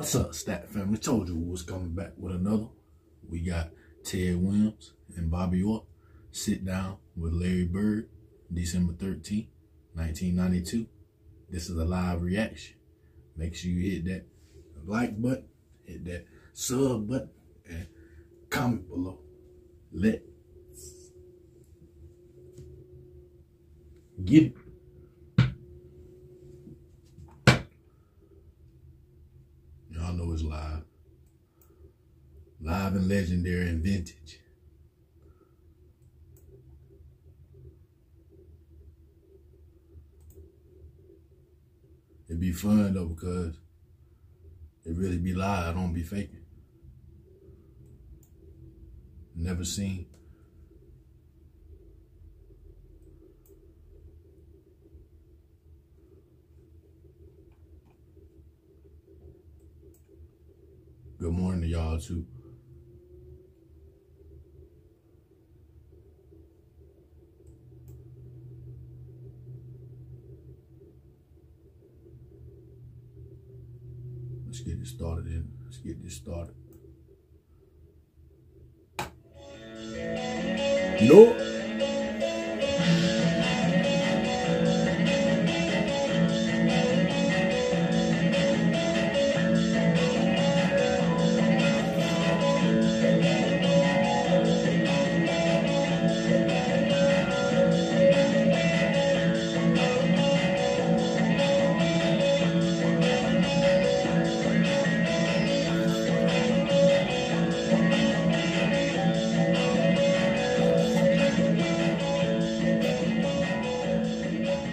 What's up, Stat Family? Told you we was coming back with another. We got Ted Williams and Bobby Orr sit down with Larry Bird, December 13th, 1992. This is a live reaction. Make sure you hit that like button, hit that sub button, and comment below. Let's get it. Y'all know it's live. Live and legendary and vintage. It'd be fun though because it really be live. I don't be faking. Never seen. Good morning to y'all too. Let's get this started in. Let's get this started. No.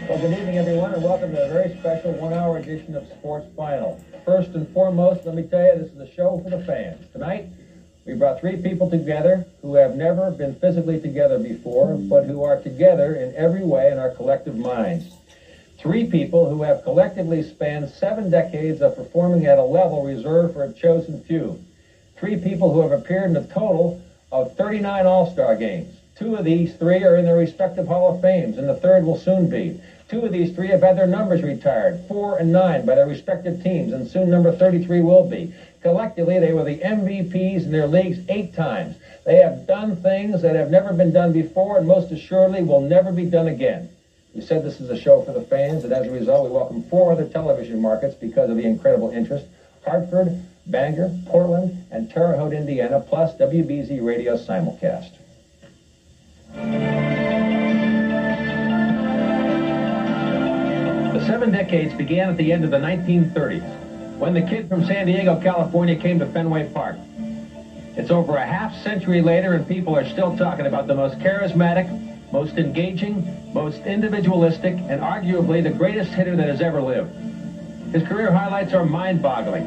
Well, good evening, everyone, and welcome to a very special one-hour edition of Sports Final. First and foremost, let me tell you, this is a show for the fans. Tonight, we brought three people together who have never been physically together before, but who are together in every way in our collective minds. Three people who have collectively spanned 7 decades of performing at a level reserved for a chosen few. Three people who have appeared in a total of 39 All-Star games. 2 of these 3 are in their respective Hall of Fames, and the third will soon be. 2 of these 3 have had their numbers retired, 4 and 9 by their respective teams, and soon number 33 will be. Collectively, they were the MVPs in their leagues 8 times. They have done things that have never been done before, and most assuredly will never be done again. We said this is a show for the fans, and as a result, we welcome 4 other television markets because of the incredible interest: Hartford, Bangor, Portland, and Terre Haute, Indiana, plus WBZ Radio simulcast. The 7 decades began at the end of the 1930s, when the kid from San Diego, California came to Fenway Park. It's over a half-century later, and people are still talking about the most charismatic, most engaging, most individualistic, and arguably the greatest hitter that has ever lived. His career highlights are mind-boggling.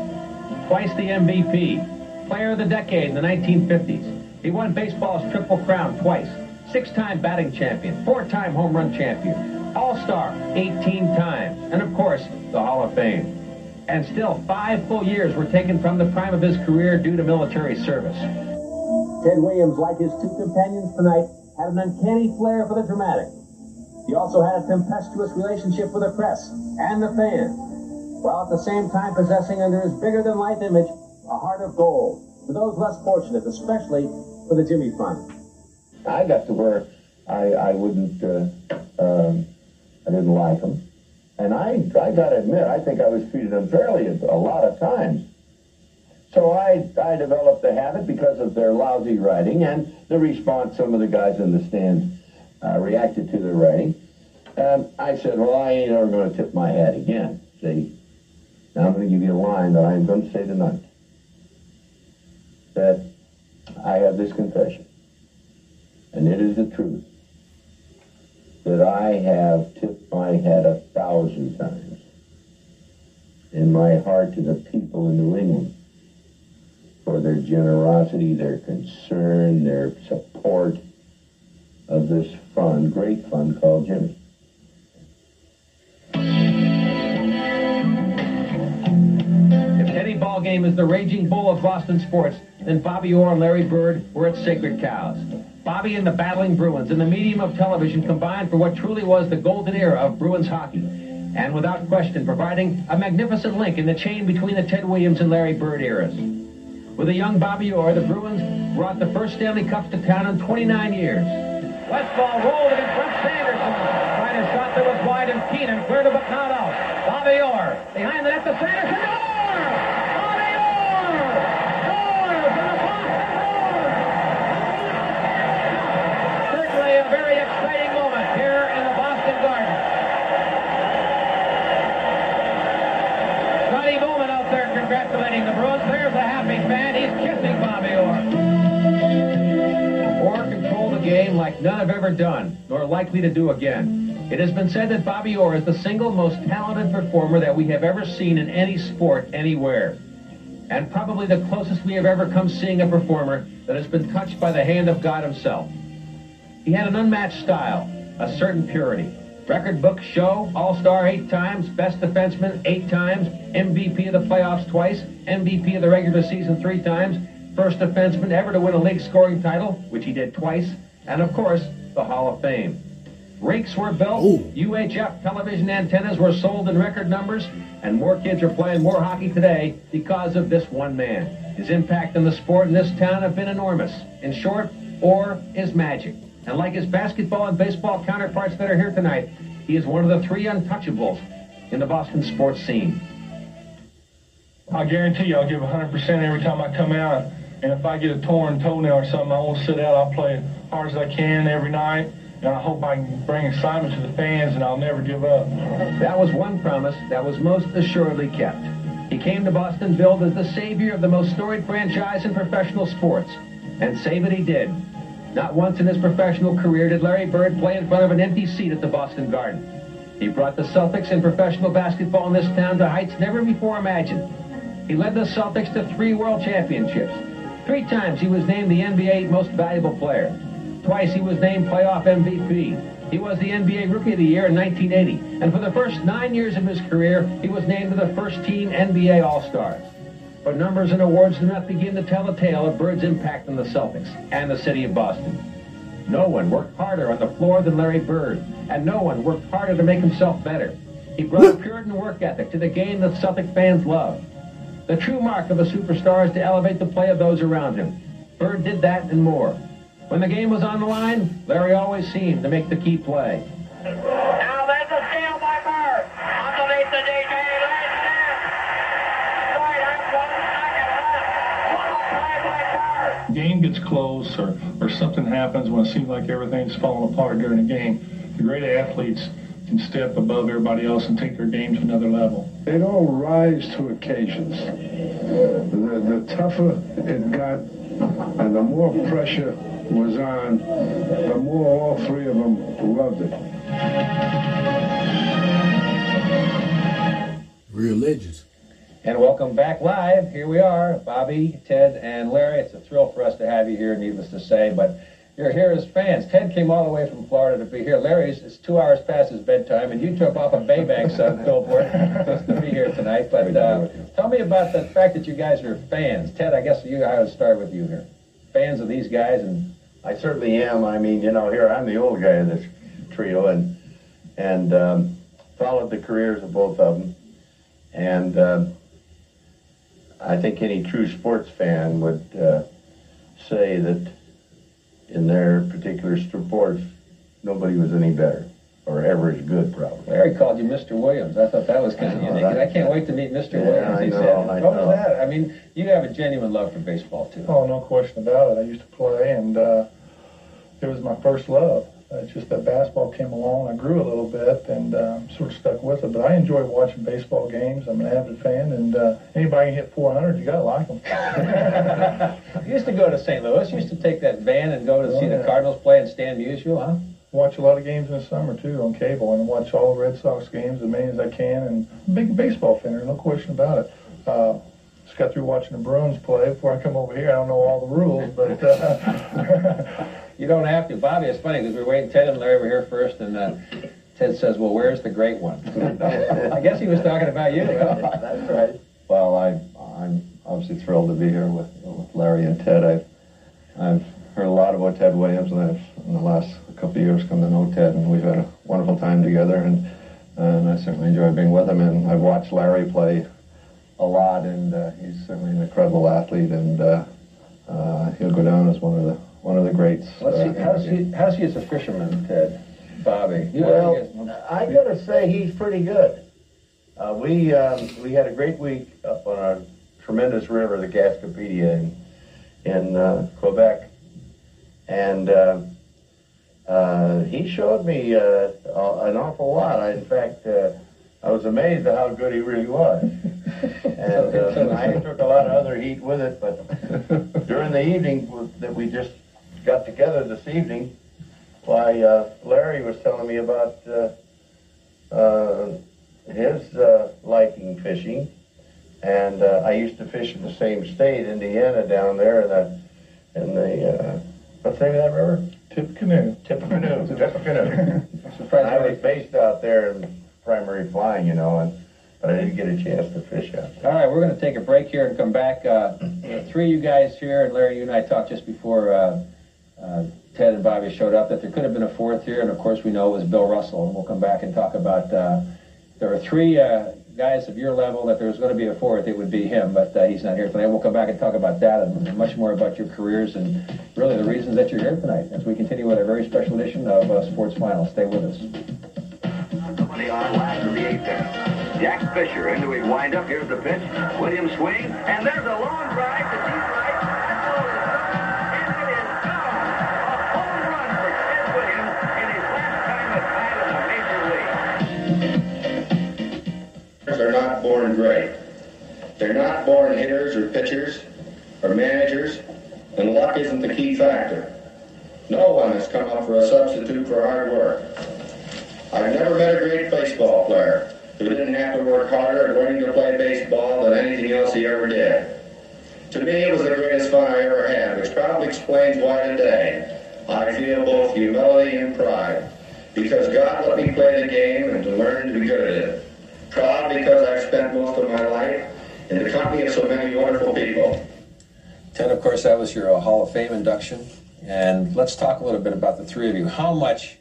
Twice the MVP, Player of the Decade in the 1950s. He won baseball's Triple Crown twice. 6-time batting champion, 4-time home run champion, All-Star 18 times, and of course, the Hall of Fame. And still, 5 full years were taken from the prime of his career due to military service. Ted Williams, like his 2 companions tonight, had an uncanny flair for the dramatic. He also had a tempestuous relationship with the press and the fans, while at the same time possessing under his bigger-than-life image a heart of gold for those less fortunate, especially for the Jimmy Fund. I got to where I didn't like him. And I got to admit, I think I was treated unfairly a lot of times. So I developed the habit because of their lousy writing and the response some of the guys in the stands reacted to their writing. I said, well, I ain't ever going to tip my hat again. See, now I'm going to give you a line that I'm going to say tonight. That I have this confession. And it is the truth, that I have tipped my hat 1,000 times in my heart to the people in New England for their generosity, their concern, their support of this fund, great fund called Jimmy. If Teddy Ballgame is the raging bull of Boston sports, then Bobby Orr and Larry Bird were its sacred cows. Bobby and the battling Bruins, and the medium of television combined for what truly was the golden era of Bruins hockey. and without question providing a magnificent link in the chain between the Ted Williams and Larry Bird eras. With a young Bobby Orr, the Bruins brought the first Stanley Cups to town in 29 years. Westfall rolled it in front. Sanderson tried a shot that was wide, and Keenan cleared it but not out. Bobby Orr behind the net to Sanderson. Orr! Bobby Orr! Scores in the Boston Bruins! Certainly a very exciting moment here in the Boston Garden. Scotty Bowman out there congratulating the Bruins. There's a happy fan. He's kissing Bobby Orr. Orr controlled the game like none have ever done, nor likely to do again. It has been said that Bobby Orr is the single most talented performer that we have ever seen in any sport, anywhere. And probably the closest we have ever come seeing a performer that has been touched by the hand of God himself. He had an unmatched style, a certain purity. Record books show All-Star 8 times, Best Defenseman 8 times, MVP of the playoffs twice, MVP of the regular season 3 times, first defenseman ever to win a league scoring title, which he did twice, and of course, the Hall of Fame. Rinks were built, UHF television antennas were sold in record numbers, and more kids are playing more hockey today because of this one man. His impact on the sport in this town have been enormous. In short, Orr is magic. And like his basketball and baseball counterparts that are here tonight, he is one of the 3 untouchables in the Boston sports scene. I guarantee you I'll give 100% every time I come out. And if I get a torn toenail or something, I won't sit out. I'll play as hard as I can every night. And I hope I can bring excitement to the fans, and I'll never give up. That was one promise that was most assuredly kept. He came to Boston billed as the savior of the most storied franchise in professional sports. And save it he did. Not once in his professional career did Larry Bird play in front of an empty seat at the Boston Garden. He brought the Celtics in professional basketball in this town to heights never before imagined. He led the Celtics to 3 world championships. 3 times he was named the NBA Most Valuable Player. Twice he was named playoff MVP. He was the NBA Rookie of the Year in 1980. And for the first 9 years of his career, he was named to the first-team NBA All-Stars. But numbers and awards do not begin to tell the tale of Bird's impact on the Celtics and the city of Boston. No one worked harder on the floor than Larry Bird, and no one worked harder to make himself better. He brought a Puritan work ethic to the game that Celtic fans love. The true mark of a superstar is to elevate the play of those around him. Bird did that and more. When the game was on the line, Larry always seemed to make the key play. Now there's a steal by Bird. Underneath the DJ, lays it in. Right up, 1 second left. One play by Bird. Game gets close or something happens when it seems like everything's falling apart during a game. The great athletes can step above everybody else and take their game to another level. They'd all rise to occasions. The tougher it got and the more pressure was on, the more all 3 of them loved it. Real legends. And welcome back live. Here we are, Bobby, Ted, and Larry. It's a thrill for us to have you here, needless to say, but you're here as fans. Ted came all the way from Florida to be here. Larry's, it's 2 hours past his bedtime, and you took off a Baybanks billboard just to be here tonight. But tell me about the fact that you guys are fans. Ted, I guess I would start with you here. Fans of these guys, and I certainly am. I mean, you know, here I'm the old guy of this trio, and followed the careers of both of them. And I think any true sports fan would say that in their particular sport, nobody was any better or ever as good, probably. Larry called you Mr. Williams. I thought that was kind of unique. I can't wait to meet Mr. Williams, he said. What was that? I mean, you have a genuine love for baseball, too. Oh, no question about it. I used to play, and it was my first love. It's just that basketball came along. I grew a little bit and sort of stuck with it. But I enjoy watching baseball games. I'm an avid fan, and anybody can hit 400, you got to like them. You used to go to St. Louis. You used to take that van and go to see the Cardinals play in Stan Musial, huh? Watch a lot of games in the summer, too, on cable, and watch all the Red Sox games as many as I can. And I'm a big baseball fan, no question about it. Just got through watching the Bruins play before I come over here. I don't know all the rules, but... You don't have to. Bobby, it's funny because we were waiting. Ted and Larry were here first, and Ted says, well, where's the great one? I guess he was talking about you. That's right. Well, I'm obviously thrilled to be here with Larry and Ted. I've heard a lot about Ted Williams, and I've, in the last couple of years, come to know Ted, and we've had a wonderful time together. And and I certainly enjoy being with him. And I've watched Larry play a lot, and he's certainly an incredible athlete, and he'll go down as one of the greats. How's he as a fisherman, Ted? Bobby? Well, I gotta say he's pretty good. We had a great week up on a tremendous river, the Gascapedia, in Quebec, and he showed me an awful lot. In fact, I was amazed at how good he really was. And I took a lot of other heat with it, but during the evening that we just got together this evening, why, Larry was telling me about his liking fishing, and I used to fish in the same state, Indiana, down there in the what's the name of that river? Tippecanoe. Tippecanoe. I was based out there in primary flying, you know, but I didn't get a chance to fish out there. All right, we're going to take a break here and come back. The three of you guys here, and Larry, you and I talked just before Ted and Bobby showed up that there could have been a fourth here, and of course we know it was Bill Russell, and we'll come back and talk about there are three guys of your level that there was going to be a fourth, it would be him, but he's not here tonight. We'll come back and talk about that and much more about your careers and really the reasons that you're here tonight as we continue with a very special edition of Sports Final. Stay with us. Somebody on last of the eighth inning. Jack Fisher into his windup. Here's the pitch. Williams swing, and there's a long drive to deep right. That ball is gone, and it is gone. A home run for Ted Williams in his last time at bat in the major league. They're not born great. They're not born hitters or pitchers or managers, and luck isn't the key factor. No one has come up for a substitute for hard work. I've never met a great baseball player who didn't have to work harder at learning to play baseball than anything else he ever did. To me, it was the greatest fun I ever had, which probably explains why today I feel both humility and pride, because God let me play the game and to learn to be good at it. Proud because I've spent most of my life in the company of so many wonderful people. Ted, of course, that was your Hall of Fame induction, and let's talk a little bit about the three of you. How much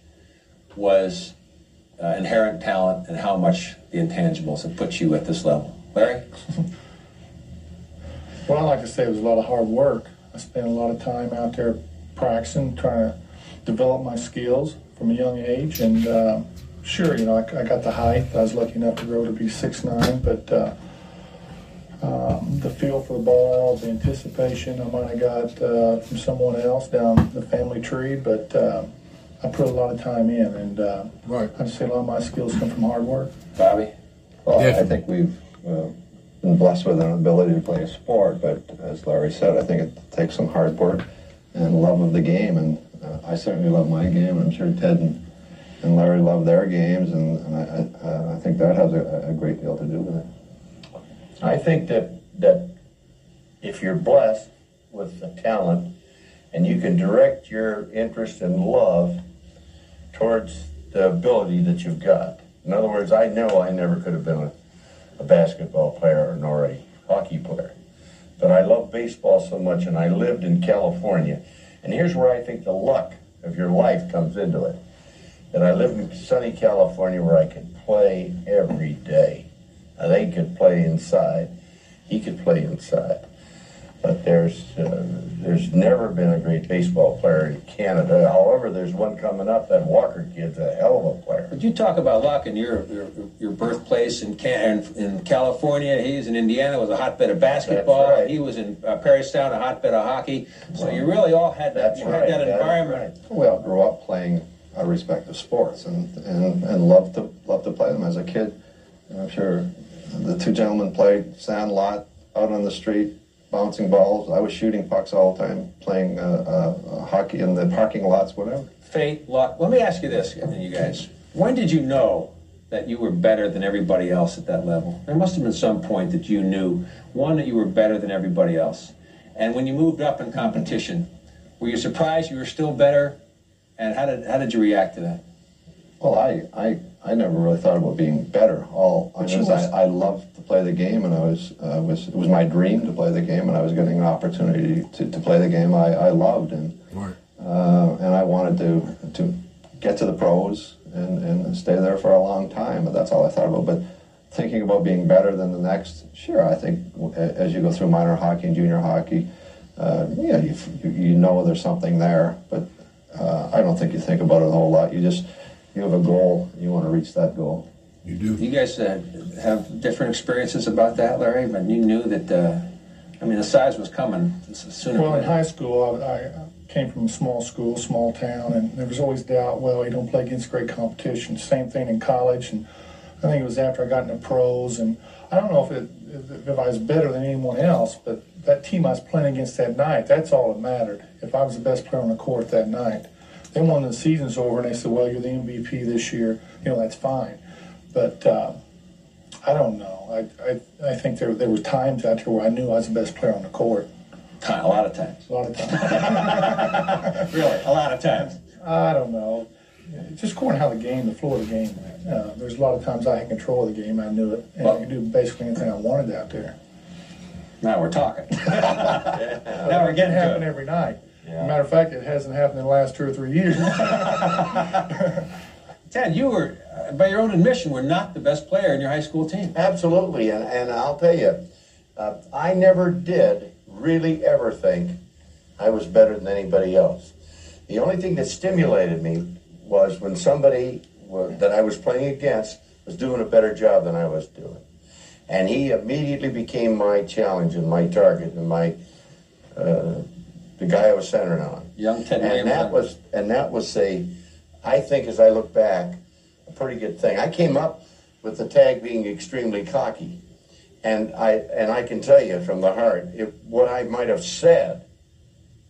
was inherent talent and how much the intangibles have put you at this level? Larry? Well, I like to say it was a lot of hard work. I spent a lot of time out there practicing, trying to develop my skills from a young age. And sure, you know, I got the height. I was lucky enough to grow to be 6'9", but the feel for the ball, the anticipation I might have got from someone else down the family tree, but I put a lot of time in, and I'd say a lot of my skills come from hard work. Bobby? Well, I think we've been blessed with an ability to play a sport, but as Larry said, I think it takes some hard work and love of the game, and I certainly love my game, and I'm sure Ted and Larry love their games, and I think that has a great deal to do with it. I think that if you're blessed with the talent and you can direct your interest and love towards the ability that you've got. In other words, I know I never could have been a basketball player nor a hockey player, but I love baseball so much, and I lived in California. And here's where I think the luck of your life comes into it. That I lived in sunny California where I could play every day. Now, they could play inside. He could play inside. But there's never been a great baseball player in Canada. However, there's one coming up. That Walker kid's a hell of a player. But you talk about luck in your birthplace in California. He's in Indiana, was a hotbed of basketball. That's right. He was in Perrystown, a hotbed of hockey. So you really all had that. You had that environment. Right. We all grew up playing our respective sports and loved to play them as a kid. And I'm sure the two gentlemen played sandlot out on the street, bouncing balls. I was shooting pucks all the time, playing hockey in the parking lots, whatever. Fate, luck. Let me ask you this, you guys. When did you know that you were better than everybody else at that level? There must have been some point that you knew, one, that you were better than everybody else. And when you moved up in competition, were you surprised you were still better? And how did you react to that? Well, I never really thought about being better. All I knew is I loved to play the game, and it was my dream to play the game, and I was getting an opportunity to play the game I loved, and I wanted to get to the pros and stay there for a long time. But that's all I thought about. But thinking about being better than the next, sure, I think as you go through minor hockey and junior hockey, yeah, you know there's something there, but I don't think you think about it a whole lot. You have a goal, you want to reach that goal. You do. You guys have different experiences about that, Larry, but you knew that, the size was coming sooner. Well, in high school, I came from a small school, small town, and there was always doubt, well, you don't play against great competition. Same thing in college, and I think it was after I got into pros, and I don't know if I was better than anyone else, but that team I was playing against that night, that's all that mattered. If I was the best player on the court that night. Then when the season's over and they said, well, you're the MVP this year, that's fine. But I don't know. I think there were times out there where I knew I was the best player on the court. A lot of times. A lot of times. Really, a lot of times. I don't know. It's just according to how the flow of the game went. There's a lot of times I had control of the game. I knew it, and I could do basically anything I wanted out there. Now we're talking. Now we're getting to it. It happen every night. Yeah. Matter of fact, it hasn't happened in the last 2 or 3 years. Ted, you were, by your own admission, were not the best player in your high school team. Absolutely, and I'll tell you, I never did really ever think I was better than anybody else. The only thing that stimulated me was when somebody that I was playing against was doing a better job than I was doing. And he immediately became my challenge and my target and my the guy I was centering on. Young Ted Williams. And that was I think as I look back, a pretty good thing. I came up with the tag being extremely cocky. And I can tell you from the heart, what I might have said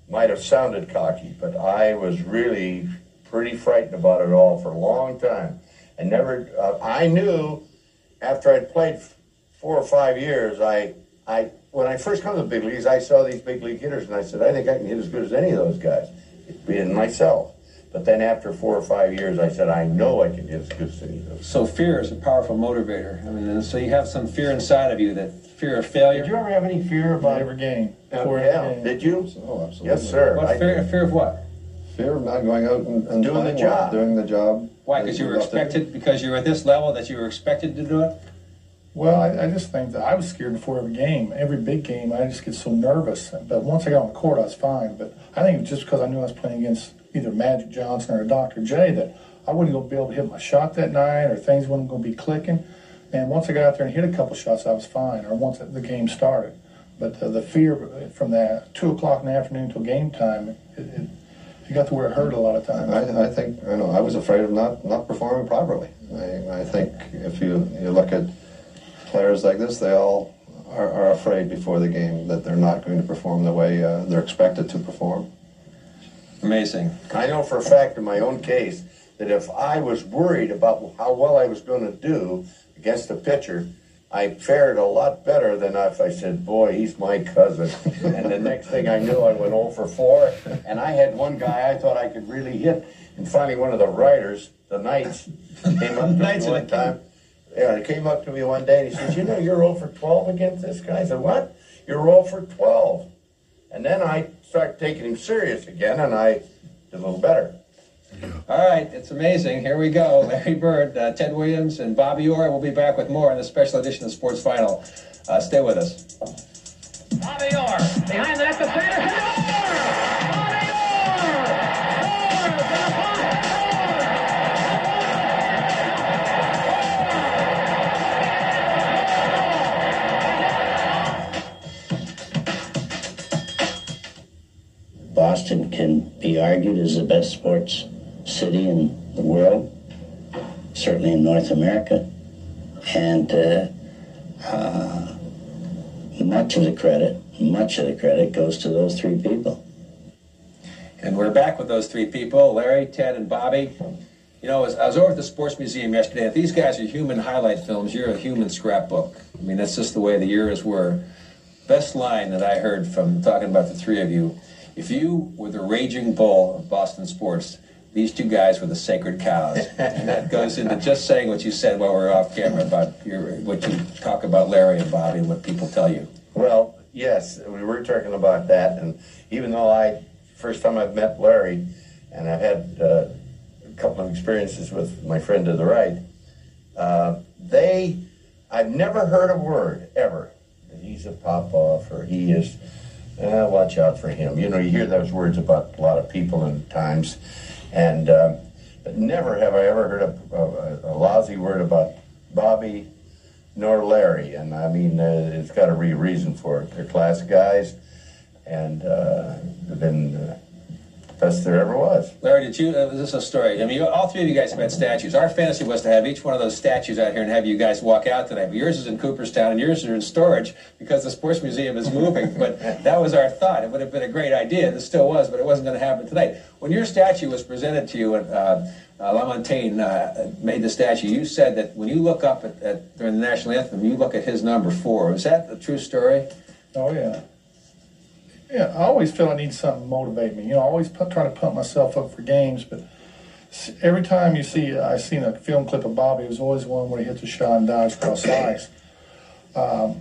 might have sounded cocky, but I was really pretty frightened about it all for a long time. And never, I knew after I'd played 4 or 5 years, when I first come to the big leagues, I saw these big league hitters, and I said, I think I can hit as good as any of those guys, being myself. But then after 4 or 5 years, I said, I know I can hit as good as any of those. So fear is a powerful motivator. And so you have some fear inside of you, that fear of failure. Did you ever have any fear about every game? Yeah. Did you? Oh, absolutely. Yes, sir. What fear of what? Fear of not going out and doing the job. Doing the job. Why? Because you were expected. Because you were at this level that you were expected to do it. Well, I just think that I was scared before every game. Every big game, I just get so nervous. But once I got on the court, I was fine. But I think it was just because I knew I was playing against either Magic Johnson or Dr. J that I wasn't be able to hit my shot that night, or things wasn't going to be clicking. And once I got out there and hit a couple shots, I was fine, or once the game started. But the fear from that 2 o'clock in the afternoon until game time, it got to where it hurt a lot of times. I think, I was afraid of not performing properly. I think if you look at players like this, they all are afraid before the game that they're not going to perform the way they're expected to perform. Amazing. I know for a fact in my own case that if I was worried about how well I was going to do against a pitcher, I fared a lot better than if I said, boy, he's my cousin. And the next thing I knew, I went 0 for 4. And I had one guy I thought I could really hit. And finally, one of the writers, the Knights, came up to me one time. Yeah, he came up to me one day and he says, you're 0 for 12 against this guy. I said, what? You're 0 for 12. And then I started taking him serious again, and I did a little better. All right, it's amazing. Here we go. Larry Bird, Ted Williams, and Bobby Orr. We'll be back with more in the special edition of Sports Final. Stay with us. Bobby Orr, behind the net, the center, hit Orr! Bobby Orr! Orr to the point! Boston can be argued as the best sports city in the world, certainly in North America, and much of the credit goes to those 3 people. And we're back with those 3 people, Larry, Ted, and Bobby. You know, I was over at the Sports Museum yesterday. If these guys are human highlight films, you're a human scrapbook. I mean, that's just the way the years were. Best line that I heard from talking about the 3 of you: if you were the raging bull of Boston sports, these 2 guys were the sacred cows. And that goes into just saying what you said while we were off camera about what you talk about Larry and Bobby and what people tell you. Well, yes, we were talking about that. And even though first time I've met Larry, and I've had couple of experiences with my friend to the right. I've never heard a word, ever, that he's a pop-off or he is, watch out for him. You know, you hear those words about a lot of people in times, and but never have I ever heard a lousy word about Bobby nor Larry. And I mean, it's got a reason for it. They're class guys, and they've been best there ever was. Larry, did you, this is a story. I mean, all three of you guys have had statues. Our fantasy was to have each one of those statues out here and have you guys walk out tonight. But yours is in Cooperstown and yours are in storage because the Sports Museum is moving. But that was our thought. It would have been a great idea. It still was, but it wasn't going to happen tonight. When your statue was presented to you and LaMontagne made the statue, you said that when you look up at during the national anthem, you look at his number 4. Is that a true story? Oh, yeah. Yeah, I always feel I need something to motivate me. You know, I always try to pump myself up for games, but every time I seen a film clip of Bobby, it was always one where he hits a shot and dives across the ice.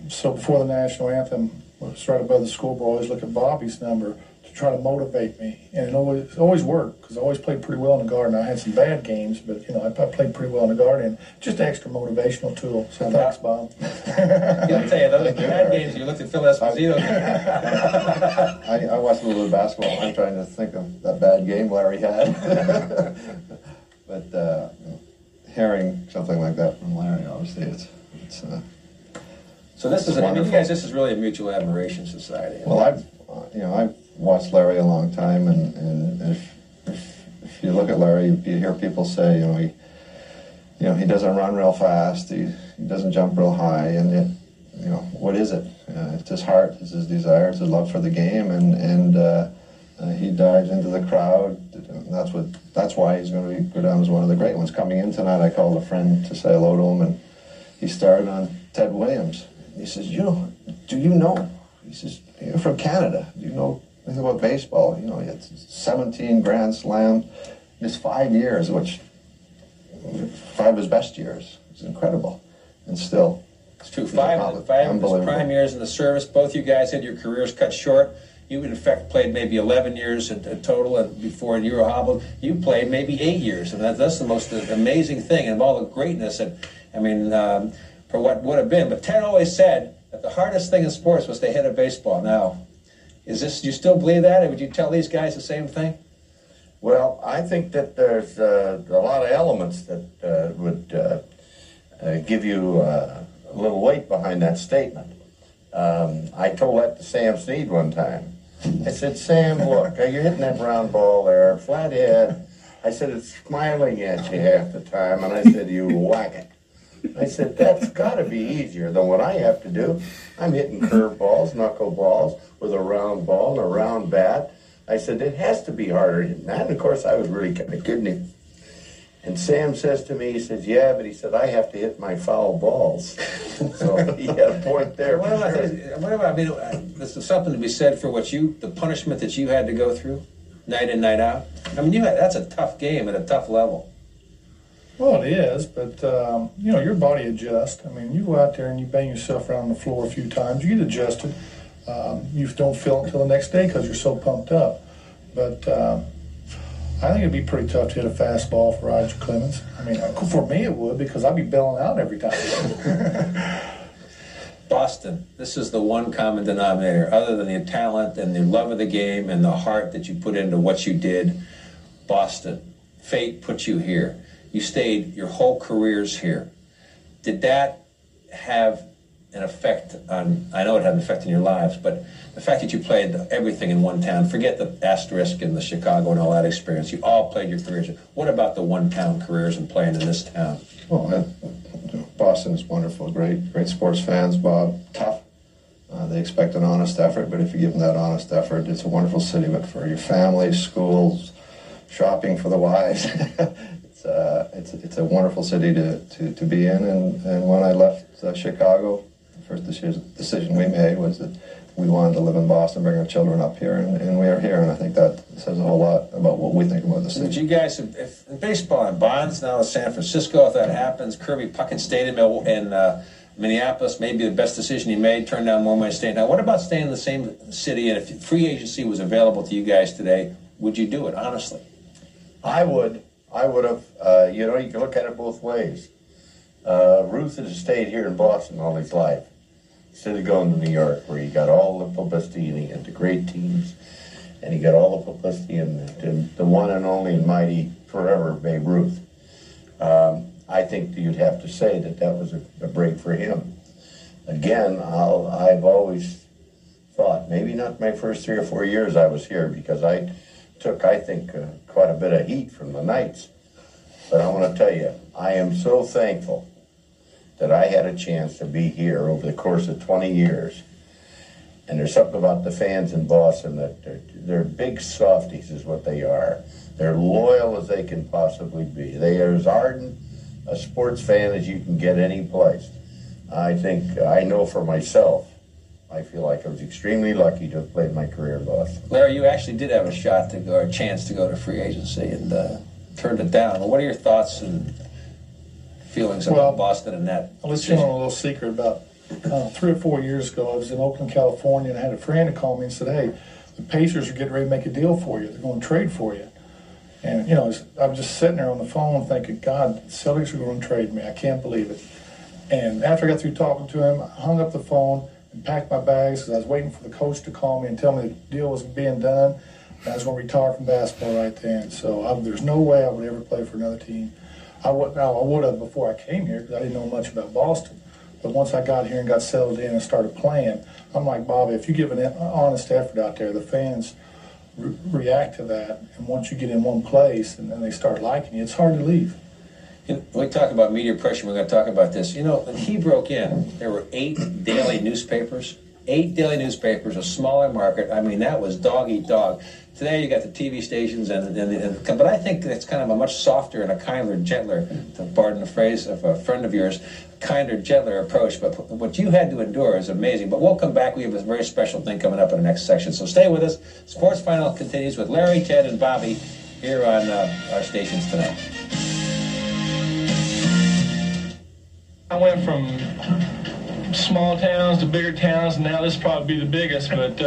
So before the national anthem, it was right above the scoreboard, I always look at Bobby's number to try to motivate me. And it always worked, because I always played pretty well in the Garden. I had some bad games, but, you know, I played pretty well in the Garden. Just an extra motivational tool. So thanks, Bob. I'll tell you, those bad games, you looked at Phil Esposito. I watched a little bit of basketball. I'm trying to think of that bad game Larry had. But hearing something like that from Larry, obviously, it's so this is, I mean, you guys, this is really a mutual admiration society. Well, I've watched Larry a long time, and if you look at Larry, you hear people say, he doesn't run real fast, he doesn't jump real high, and yet, what is it? It's his heart, it's his desire, it's his love for the game, and he dives into the crowd. That's why he's going to go down as one of the great ones. Coming in tonight, I called a friend to say hello to him, and he started on Ted Williams. He says, do you know? He says, you're from Canada. Do you know anything about baseball? He had 17 Grand Slams in his 5 years, which 5 of his best years. It's incredible. And still, it's true. 5 of his prime years in the service. Both you guys had your careers cut short. You, in effect, played maybe 11 years in total, and before in Eurohobble, you played maybe 8 years. And that's the most amazing thing, and of all the greatness, for what would have been. But Ted always said that the hardest thing in sports was to hit a baseball. Now, do you still believe that? Or would you tell these guys the same thing? Well, I think that there's a lot of elements that would give you a little weight behind that statement. I told that to Sam Snead one time. I said, Sam, look, you're hitting that round ball there, flat head. I said, it's smiling at you half the time. And I said, you whack it. I said, that's got to be easier than what I have to do. I'm hitting curveballs, knuckleballs with a round ball and a round bat. I said, it has to be harder than that. And, of course, I was really kind of kidding him. And Sam says to me, he says, yeah, but he said, I have to hit my foul balls. So he had a point there. This is something to be said for the punishment that you had to go through, night in, night out. I mean, that's a tough game at a tough level. Well, it is, but, your body adjusts. I mean, you go out there and you bang yourself around on the floor a few times, you get adjusted. You don't feel it until the next day because you're so pumped up. But I think it'd be pretty tough to hit a fastball for Roger Clemens. I mean, for me it would, because I'd be bailing out every time. Boston, this is the one common denominator, other than the talent and the love of the game and the heart that you put into what you did. Boston, fate put you here. You stayed your whole careers here. Did that have an effect on, I know it had an effect on your lives, but the fact that you played everything in one town, forget the asterisk and the Chicago and all that experience, you all played your careers. What about the one-town careers and playing in this town? Well, Boston is wonderful, great sports fans, Bob, tough. They expect an honest effort, but if you give them that honest effort, it's a wonderful city, but for your family, schools, shopping for the wives, it's a wonderful city to be in. And when I left Chicago, the first decision we made was that we wanted to live in Boston, bring our children up here, and we are here. And I think that says a whole lot about what we think about the city. But you guys, if in baseball, in Bonds, now in San Francisco, if that happens, Kirby Puckett stayed in Minneapolis, maybe the best decision he made, turned down more money to stay. Now, what about staying in the same city? And if free agency was available to you guys today, would you do it, honestly? I would, I would have, you know, you can look at it both ways. Ruth has stayed here in Boston all his life, instead of going to New York, where he got all the publicity and he had the great teams, and he got all the publicity and the one and only and mighty forever Babe Ruth. I think you'd have to say that that was a break for him. Again, I've always thought, maybe not my first 3 or 4 years I was here, because I took, I think, quite a bit of heat from the Knights. But I want to tell you, I am so thankful that I had a chance to be here over the course of 20 years. And there's something about the fans in Boston that they're big softies is what they are. They're loyal as they can possibly be. They are as ardent a sports fan as you can get any place. I think, I know for myself, I feel like I was extremely lucky to have played my career in Boston. Larry, you actually did have a shot to go, or a chance to go to free agency, and turned it down. Well, what are your thoughts and feelings about Boston and that? I'll let you know a little secret. About 3 or 4 years ago, I was in Oakland, California, and I had a friend call me and said, hey, the Pacers are getting ready to make a deal for you. They're going to trade for you. And, you know, I was just sitting there on the phone thinking, God, the Celtics are going to trade me. I can't believe it. And after I got through talking to him, I hung up the phone and packed my bags because I was waiting for the coach to call me and tell me the deal was being done. And I was going to retire from basketball right then. So there's no way I would ever play for another team. I would have before I came here because I didn't know much about Boston. But once I got here and got settled in and started playing, I'm like, Bobby, if you give an honest effort out there, the fans react to that. And once you get in one place and then they start liking you, it's hard to leave. You know, we talk about media pressure, we're going to talk about this. You know, when he broke in, there were 8 daily newspapers. 8 daily newspapers, a smaller market. I mean, that was dog eat dog. Today you got the TV stations, but I think it's kind of a much softer and a kinder, gentler, to pardon the phrase of a friend of yours, kinder, gentler approach. But what you had to endure is amazing. But we'll come back. We have a very special thing coming up in the next section. So stay with us. Sports Final continues with Larry, Ted, and Bobby here on our stations tonight. I went from small towns to bigger towns, and now this will probably be the biggest, but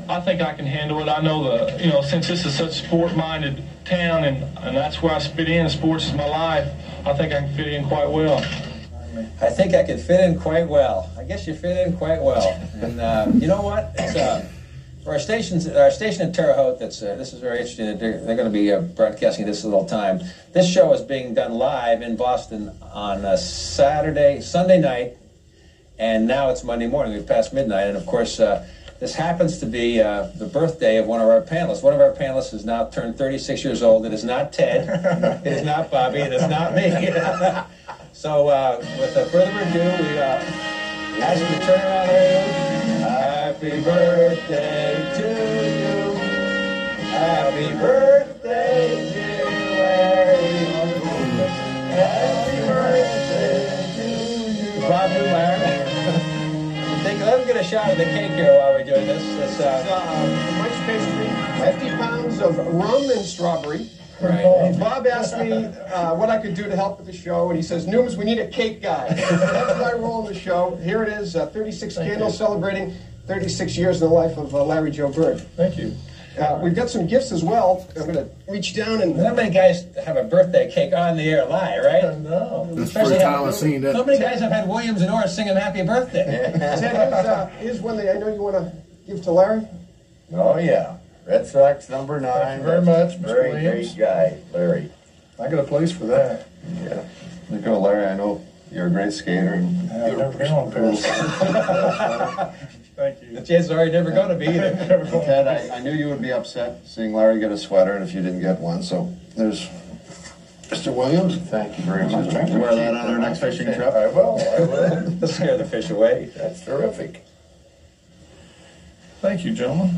I think I can handle it. I know since this is such a sport-minded town, and that's where I fit in, sports is my life, I think I can fit in quite well. I think I can fit in quite well. I guess you fit in quite well. And you know what? It's, for our station in Terre Haute, this is very interesting. They're going to be broadcasting this a little time. This show is being done live in Boston on Sunday night, and now it's Monday morning. We've passed midnight, and of course, this happens to be the birthday of one of our panelists. One of our panelists has now turned 36 years old. It is not Ted. It is not Bobby. It is not me. So, without further ado, we ask you to turn around, Larry. Happy birthday to you. Happy birthday, dear Larry. Happy birthday to you. Bob and Larry. Let him get a shot of the cake here while we're doing this. Munch pastry, 50 pounds of rum and strawberry. Right. Bob asked me what I could do to help with the show, and he says, Nooms, we need a cake guy. That's my role in the show. Here it is, 36 candles celebrating 36 years in the life of Larry Joe Bird. Thank you. We've got some gifts as well. I'm going to reach down and... Not many guys have a birthday cake on the air live, right? No. That's the first time I've seen that. How many guys have had Williams and Orr sing him happy birthday? Ted, here's one that I know you want to give to Larry. Oh, yeah. Red Sox number 9. Thank you very much, Mr. Very Williams. great guy, Larry. I got a place for that. Yeah. You go, Larry. I know you're a great skater. And I've never been on Paris. Thank you. The chances are you're never going to be either. Ted, I knew you would be upset seeing Larry get a sweater, and if you didn't get one, so there's Mr. Williams. Thank you very much. Wear that on our next fishing trip. I will. Let's scare the fish away. That's terrific. Thank you, gentlemen.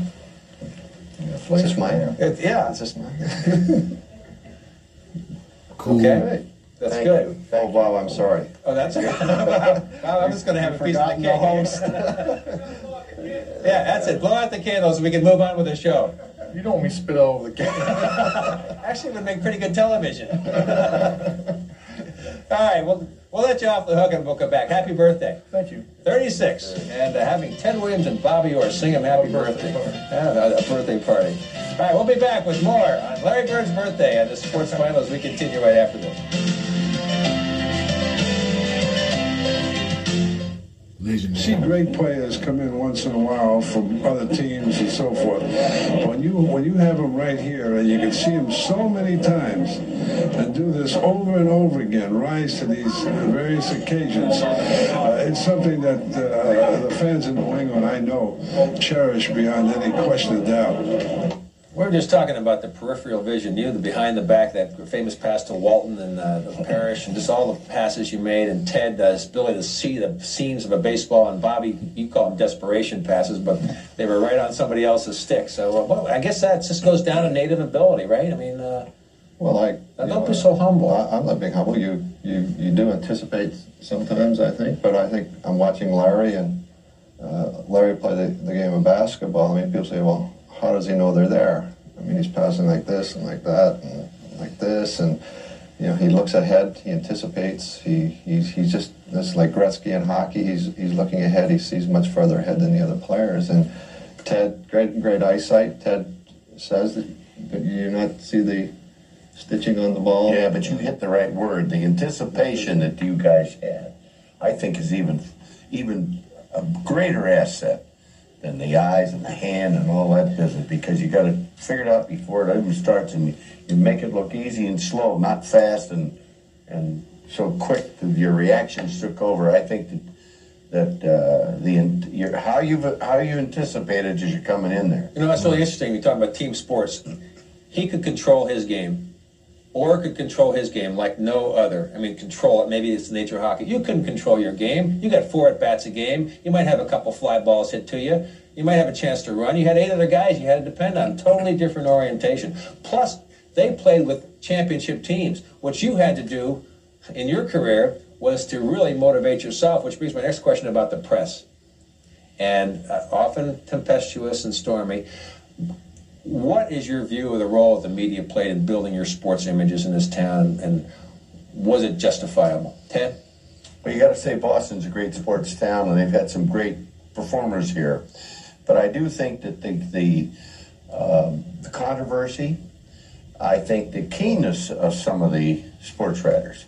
Is this mine? Yeah. Is this mine? Cool. Okay. That's Thank good. you. Oh, Bob, I'm sorry. Oh, that's good. I'm just going to have a piece of the cake. The host. Yeah, that's it. Blow out the candles and we can move on with the show. You don't want me to spit all over the cake. Actually, it would make pretty good television. All right, well, We'll let you off the hook and we'll come back. Happy birthday. Thank you. 36. And having Ted Williams and Bobby Orr sing him happy birthday. A birthday party. All right, we'll be back with more on Larry Bird's birthday and the Sports Final as we continue right after this. See great players come in once in a while from other teams and so forth. When you have them right here, and you can see them so many times and do this over and over again, rise to these various occasions, it's something that the fans in New England, I know, cherish beyond any question of doubt. We're just talking about the peripheral vision, the behind the back, that famous pass to Walton and the Parrish, and just all the passes you made, and Ted, his ability to see the seams of a baseball, and Bobby, you call them desperation passes, but they were right on somebody else's stick. So well, I guess that just goes down to native ability, right? I mean, don't be so humble. I'm not being humble. You do anticipate sometimes, I think, but I think I'm watching Larry, and Larry play the game of basketball. I mean, people say, well, how does he know they're there? I mean, he's passing like this and like that and like this, and he looks ahead, he anticipates. He's just, it's like Gretzky in hockey. He's looking ahead. He sees much further ahead than the other players. And Ted, great eyesight. Ted says that you not see the stitching on the ball. Yeah, but you hit the right word. The anticipation that you guys had, I think, is even a greater asset than the eyes and the hand and all that business, because you got to figure it out before it even starts, and you make it look easy and slow, not fast and so quick that your reactions took over. I think that how you anticipated as you're coming in there. That's really interesting. You're talking about team sports. He could control his game. Orr could control his game like no other. I mean, control it. Maybe it's the nature of hockey. You couldn't control your game. You got 4 at-bats a game. You might have a couple fly balls hit to you. You might have a chance to run. You had 8 other guys you had to depend on. Totally different orientation. Plus, they played with championship teams. What you had to do in your career was to really motivate yourself, which brings my next question about the press. And often tempestuous and stormy. What is your view of the role the media played in building your sports images in this town, and was it justifiable? Ted? Well, you got to say Boston's a great sports town, and they've had some great performers here. But I do think that the controversy, I think the keenness of some of the sports writers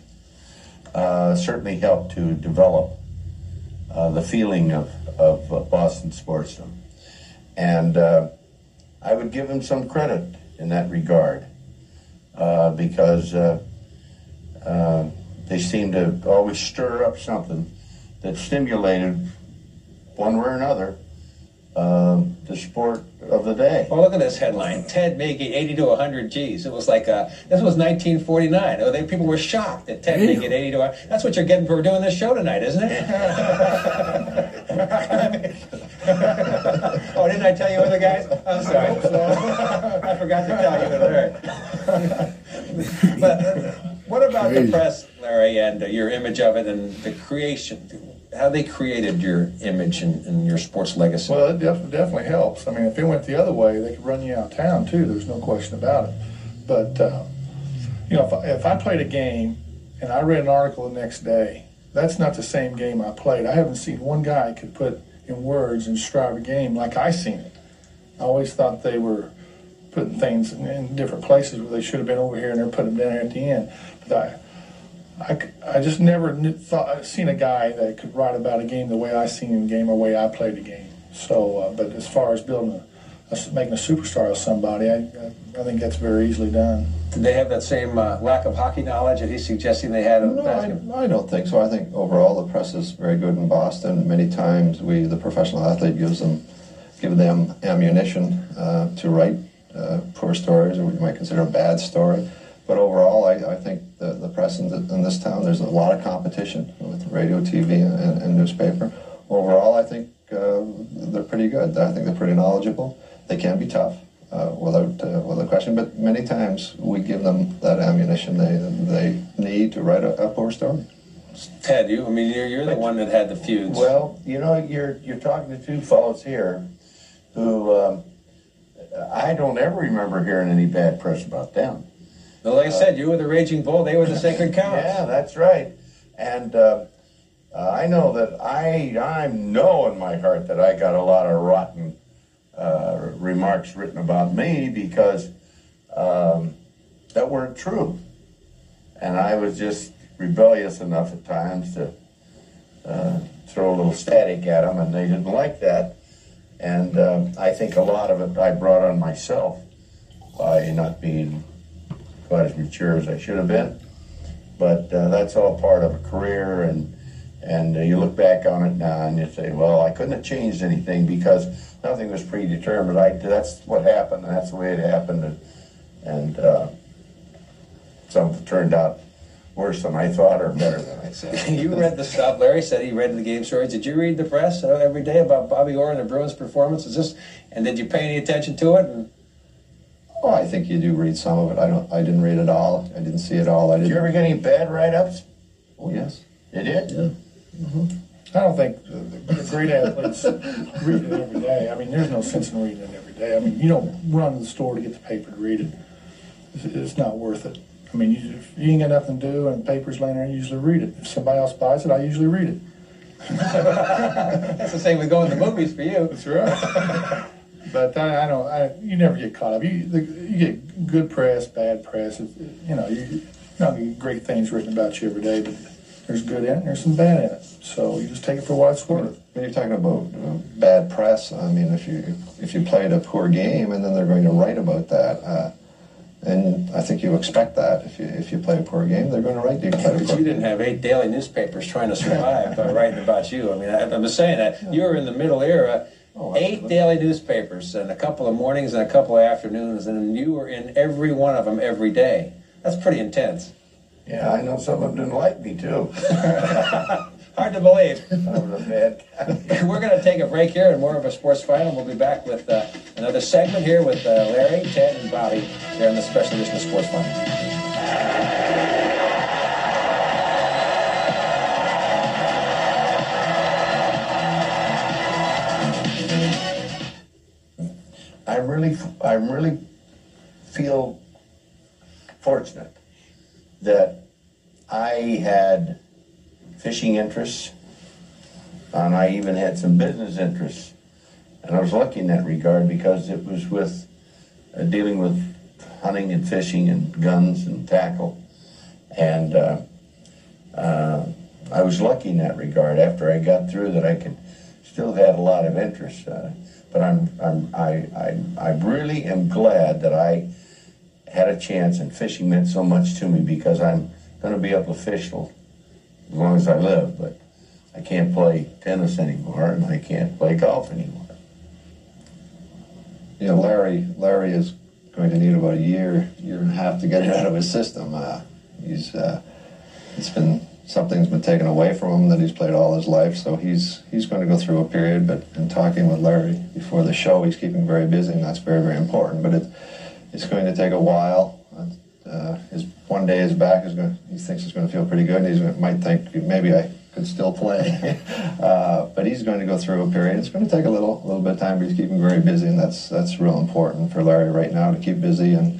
certainly helped to develop the feeling of Boston sportsdom. And I would give them some credit in that regard because they seem to always stir up something that stimulated, one way or another, the sport of the day. Well, look at this headline. Ted making 80 to 100 G's. It was like, this was 1949. People were shocked that Ted making 80 to 100. That's what you're getting for doing this show tonight, isn't it? Oh, didn't I tell you other guys? I'm sorry. I forgot to tell you other. But what about the press, Larry, and your image of it and the creation? How they created your image and your sports legacy? Well, it definitely helps. I mean, if it went the other way, they could run you out of town too. There's no question about it. But if I played a game and I read an article the next day, that's not the same game I played. I haven't seen one guy could put in words and describe a game like I seen it. I always thought they were putting things in different places where they should have been over here, and they're putting them down here at the end. But I just never seen a guy that could write about a game the way I seen the game or the way I played the game. So, but as far as building making a superstar of somebody, I think that's very easily done. Did they have that same lack of hockey knowledge that he's suggesting they had in basketball? I don't think so. I think overall the press is very good in Boston. Many times the professional athlete, give them ammunition to write poor stories, or what you might consider a bad story. But overall, I think the press in this town, there's a lot of competition with radio, TV, and newspaper. Overall, I think they're pretty good. I think they're pretty knowledgeable. They can be tough, without question, but many times we give them that ammunition they need to write a poor story. Ted, you're the one that had the feuds. Well, you're talking to two fellows here who I don't ever remember hearing any bad press about them. Well, like I said, you were the Raging Bull, they were the Sacred Cows. Yeah, that's right. And I know that I know in my heart that I got a lot of rotten remarks written about me because that weren't true. And I was just rebellious enough at times to throw a little static at them, and they didn't like that. And I think a lot of it I brought on myself by not being quite as mature as I should have been. But that's all part of a career, and you look back on it now and you say, well, I couldn't have changed anything because nothing was predetermined. That's what happened, and that's the way it happened. And some turned out worse than I thought or better than I said. You read the stuff. Larry said he read the game stories. Did you read the press every day about Bobby Orr and the Bruins' performance? And did you pay any attention to it? Oh, I think you do read some of it. I didn't read it all. I didn't see it all. Did you ever get any bad write-ups? Oh, yes. You did? Yeah. Mm-hmm. I don't think the great athletes read it every day. I mean, there's no sense in reading it every day. I mean, you don't run to the store to get the paper to read it. It's not worth it. I mean, if you ain't got nothing to do and paper's laying there, you usually read it. If somebody else buys it, I usually read it. That's the same with going to the movies for you. That's right. But you never get caught up. You get good press, bad press. You don't get great things written about you every day, but there's good in it and there's some bad in it. So you just take it for what it's worth. When you're talking about bad press, I mean, if you played a poor game and then they're going to write about that, and I think you expect that if you play a poor game, they're going to write you. But you didn't have 8 daily newspapers trying to survive by writing about you. I mean, I'm just saying that you were in the middle era. 8 daily newspapers and a couple of mornings and a couple of afternoons, and you were in every one of them every day. That's pretty intense. Yeah, I know some of them didn't like me, too. Hard to believe. I was a bad guy. We're going to take a break here and more of a sports final. We'll be back with another segment here with Larry, Ted, and Bobby here on the special edition of Sports Final. I really feel fortunate that I had fishing interests, and I even had some business interests, and I was lucky in that regard because it was with dealing with hunting and fishing and guns and tackle, and I was lucky in that regard. After I got through that, I could still have a lot of interest. But I really am glad that I had a chance, and fishing meant so much to me because I'm going to be able to fish as long as I live. But I can't play tennis anymore, and I can't play golf anymore. You know, Larry is going to need about a year and a half to get it out of his system. Something's been taken away from him that he's played all his life, so he's going to go through a period. But in talking with Larry before the show, he's keeping very busy, and that's very, very important. But it's going to take a while. One day his back he thinks it's going to feel pretty good, and he might think maybe I could still play. But he's going to go through a period. It's going to take a little bit of time, but he's keeping very busy, and that's real important for Larry right now to keep busy, and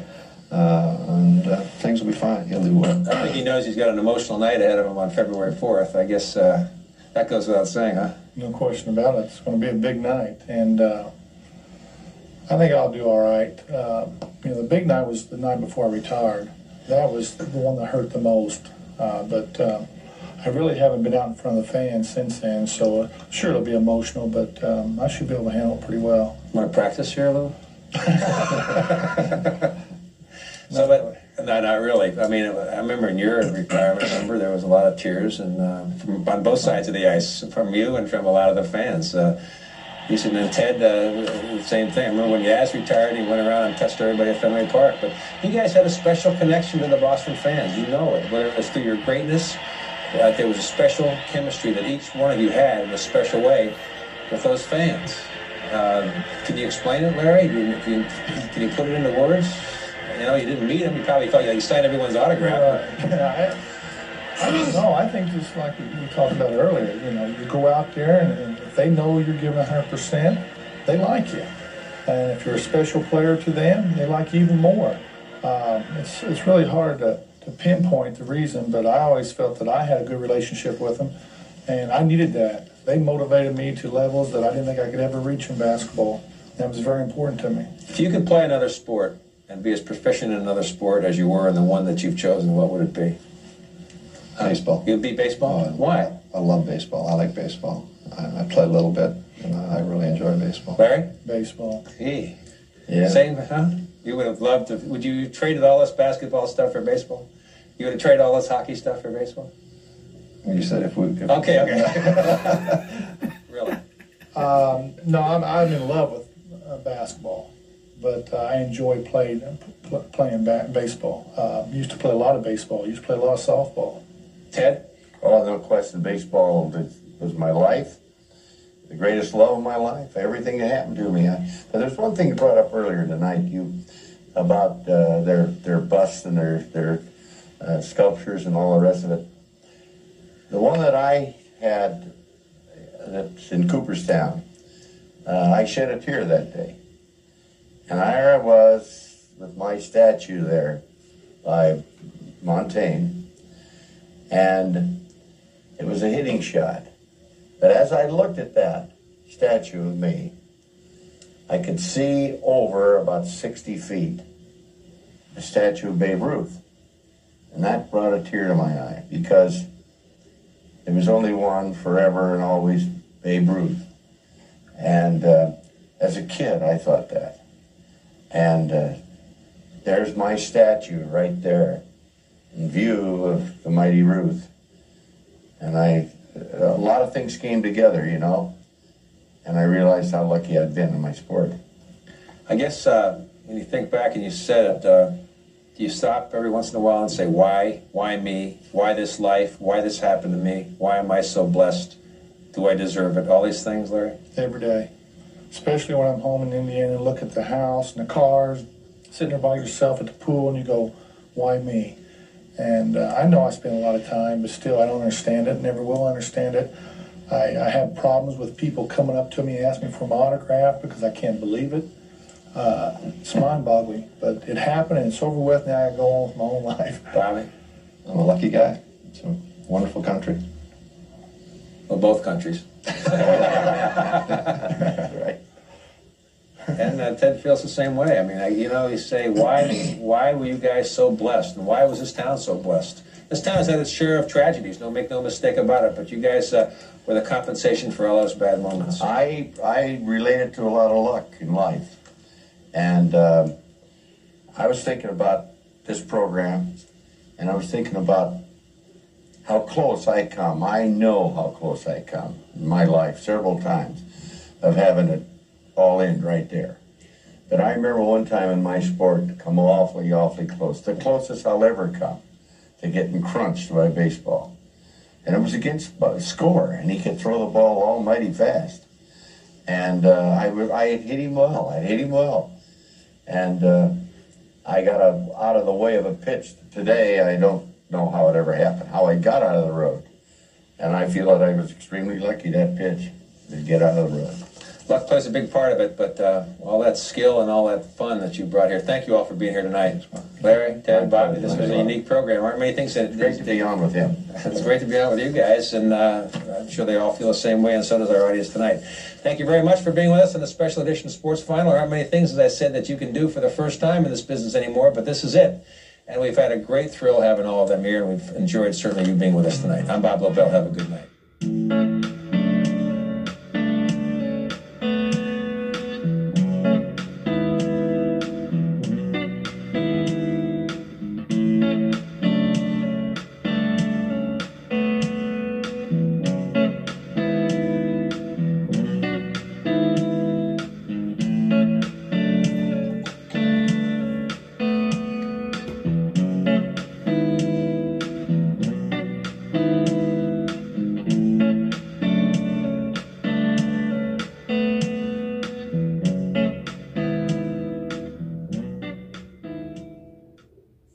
things will be fine. He'll do well. I think he knows he's got an emotional night ahead of him on February 4th. I guess that goes without saying, huh? No question about it. It's going to be a big night, and I think I'll do all right. The big night was the night before I retired. That was the one that hurt the most. But I really haven't been out in front of the fans since then, so sure it'll be emotional, but I should be able to handle it pretty well. Want to practice here a little? No, not really. I mean, I remember in your retirement, there was a lot of tears, and on both sides of the ice, from you and from a lot of the fans. You said, and Ted, the same thing. I remember when Yaz retired, he went around and touched everybody at Fenway Park. But you guys had a special connection to the Boston fans. You know it. Whether it was through your greatness, there was a special chemistry that each one of you had in a special way with those fans. Can you explain it, Larry? Can you put it into words? You know, you didn't meet him. You probably felt like you signed everyone's autograph. I don't know. I think just like we talked about earlier, you go out there and if they know you're giving 100%, they like you. And if you're a special player to them, they like you even more. It's really hard to pinpoint the reason, but I always felt that I had a good relationship with them, and I needed that. They motivated me to levels that I didn't think I could ever reach in basketball. That was very important to me. If you could play another sport and be as proficient in another sport as you were in the one that you've chosen, what would it be? Baseball. You'd be baseball? Why? I love baseball. I like baseball. I play a little bit, and I really enjoy baseball. Larry? Baseball. Hey. Yeah. Same, huh? You would have loved to. Would you traded all this basketball stuff for baseball? You would have traded all this hockey stuff for baseball? You said if we. Okay. Really? No, I'm in love with basketball, but I enjoy playing baseball. Used to play a lot of baseball. Used to play a lot of softball. Ted? Oh, no question. Baseball was my life. The greatest love of my life. Everything that happened to me. But there's one thing you brought up earlier tonight, about their busts and their sculptures and all the rest of it. The one that I had that's in Cooperstown, I shed a tear that day. And there I was with my statue there by Montaigne. And it was a hitting shot. But as I looked at that statue of me, I could see over about 60 feet the statue of Babe Ruth. And that brought a tear to my eye because there was only one forever and always, Babe Ruth. And as a kid, I thought that. And there's my statue right there in view of the mighty Ruth. And a lot of things came together, you know, and I realized how lucky I'd been in my sport. I guess when you think back and you said it, do you stop every once in a while and say, why? Why me? Why this life? Why this happened to me? Why am I so blessed? Do I deserve it? All these things, Larry? Every day. Especially when I'm home in Indiana and look at the house and the cars, sitting there by yourself at the pool and you go, why me? And I know I spend a lot of time, but still I don't understand it, never will understand it. I have problems with people coming up to me and asking me for my autograph because I can't believe it. It's mind-boggling, but it happened and it's over with. Now I go on with my own life. Bobby? I'm a lucky guy. It's a wonderful country. Well, both countries. Right. And Ted feels the same way. I mean, you say, why were you guys so blessed? And why was this town so blessed? This town has had its share of tragedies, make no mistake about it, but you guys were the compensation for all those bad moments. I related to a lot of luck in life. And I was thinking about this program, and I was thinking about how close I come. I know how close I come in my life several times of having it all in right there. But I remember one time in my sport to come awfully, awfully close. The closest I'll ever come to getting crunched by baseball. And it was against Score, and he could throw the ball almighty fast. And I hit him well. And I got out of the way of a pitch. Today, I don't know how it ever happened, how I got out of the road. And I feel that I was extremely lucky that pitch to get out of the road. Luck plays a big part of it, but all that skill and all that fun that you brought here. Thank you all for being here tonight. Larry, Ted, Bobby, this was a unique program. Aren't many things that... It's great to be on with him. It's great to be on with you guys, and I'm sure they all feel the same way, and so does our audience tonight. Thank you very much for being with us in a special edition of Sports Final. There aren't many things, as I said, that you can do for the first time in this business anymore, but this is it. And we've had a great thrill having all of them here, and we've enjoyed certainly you being with us tonight. I'm Bob Lobel. Have a good night.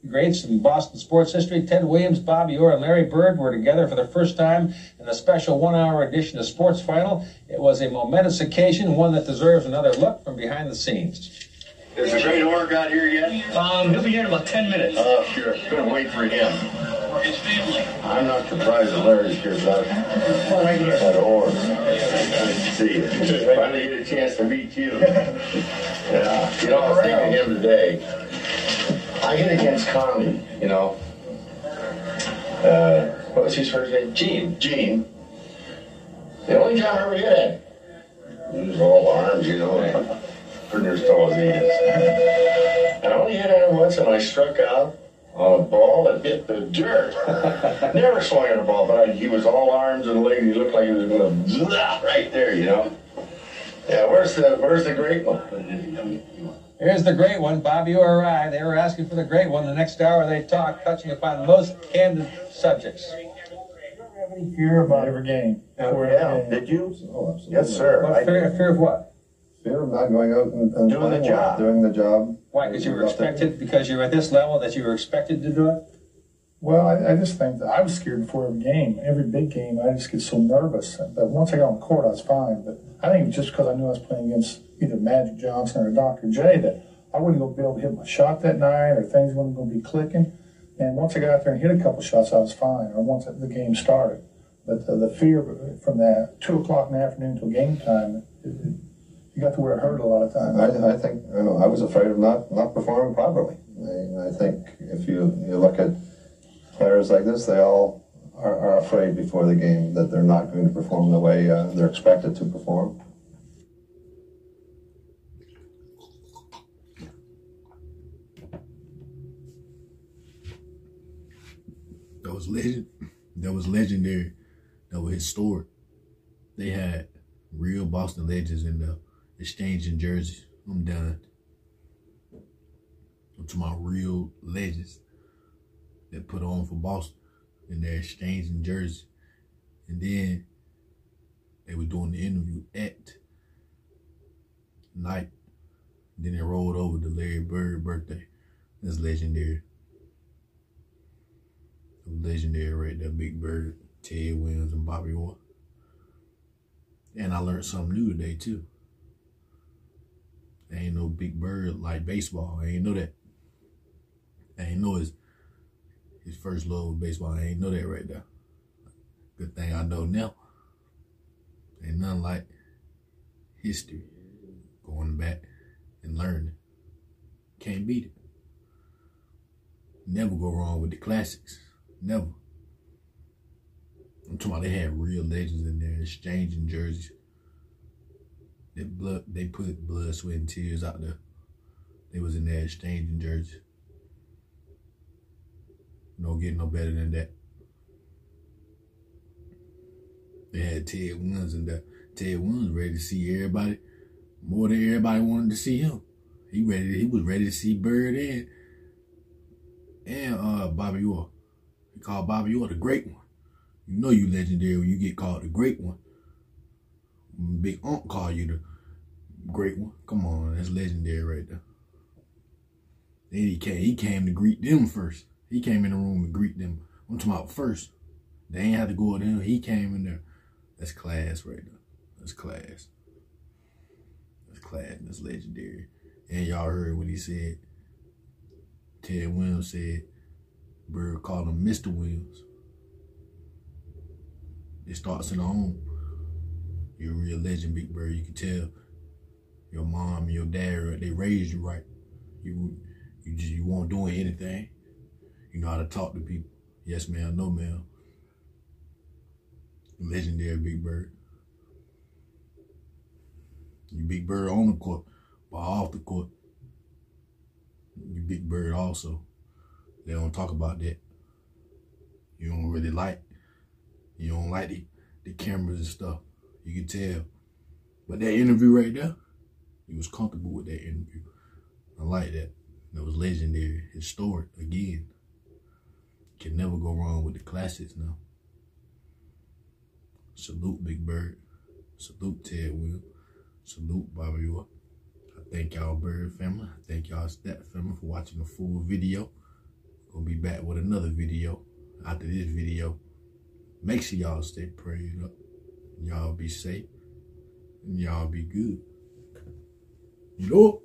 Greats in Boston sports history, Ted Williams, Bobby Orr, and Larry Bird were together for the first time in a special one-hour edition of Sports Final. It was a momentous occasion, one that deserves another look from behind the scenes. Is the great Orr got here yet? He'll be here in about 10 minutes. Oh, sure. Gonna wait for him. His family. I'm not surprised that Larry's here, but that Orr. Nice to see you. Finally get a chance to meet you. Yeah. You know, I was thinking of him today. I hit against Conley, you know. What was his first name? Gene. The only time I ever hit him. He was all arms, you know, pretty as tall as he is. And I only hit him once, and I struck out on a ball that hit the dirt. Never swung at a ball, but he was all arms and legs. He looked like he was going to right there, you know. Yeah, where's the great one? Here's the great one. Bobby Orr arrived. They were asking for the great one. The next hour they talk, touching upon most candid subjects. Any fear about every game? Yeah. Did you? Oh, absolutely. Yes, sir. What, fear of what? Fear of not going out and Doing the job. Doing the job. Why? Because you were expected, because you're at this level that you were expected to do it? Well, I just think that I was scared before every game. Every big game, I just get so nervous. But once I got on the court, I was fine. But I think it was just because I knew I was playing against either Magic Johnson or Dr. J that I wouldn't be able to hit my shot that night, or things weren't going to be clicking. And once I got out there and hit a couple shots, I was fine, or once the game started. But the fear from that 2 o'clock in the afternoon until game time, you got to where it hurt a lot of times. I think, you know, I was afraid of not performing properly. I think if you look at players like this, they all are afraid before the game that they're not going to perform the way they're expected to perform. That was legendary. That was historic. They had real Boston legends in the exchanging jerseys. I'm done. I'm talking about real legends that put on for Boston in their exchanging jerseys. And then they were doing the interview at night. Then they rolled over to Larry Bird's birthday. That's legendary. Legendary right there, Big Bird, Ted Williams, and Bobby Orr. And I learned something new today, too. There ain't no Big Bird like baseball. I ain't know that. I ain't know his first love with baseball. I ain't know that right there. Good thing I know now. Ain't nothing like history. Going back and learning. Can't beat it. Never go wrong with the classics. Never. I'm talking about they had real legends in there exchanging jerseys. They put blood, sweat, and tears out there. They was in there exchanging jerseys. No getting no better than that. They had Ted Williams in there. Ted Williams ready to see everybody more than everybody wanted to see him. He was ready to see Bird and Bobby Orr. He called Bobby Orr the great one. You know you legendary when you get called the great one. When Big Unc call you the great one. Come on, that's legendary right there. Then he came to greet them first. He came in the room and greet them. I'm talking about first. They ain't had to go to him. He came in there. That's class right there. That's class. That's class. That's legendary. And y'all heard what he said. Ted Williams said, Bird called him Mr. Williams. It starts in the home. You're a real legend, Big Bird. You can tell your mom and your dad, they raised you right. You weren't doing anything. You know how to talk to people. Yes, ma'am, no, ma'am. Legendary Big Bird. You Big Bird on the court, but off the court. You Big Bird also. They don't talk about that. You don't really like. You don't like the cameras and stuff. You can tell. But that interview right there, he was comfortable with that interview. I like that. That was legendary. Historic again. Can never go wrong with the classics now. Salute Big Bird. Salute Ted Williams. Salute Bobby Orr. I thank y'all Bird family. I thank y'all Stat family for watching the full video. Gonna be back with another video after this video. Make sure y'all stay prayed up. Y'all be safe. And y'all be good. You know?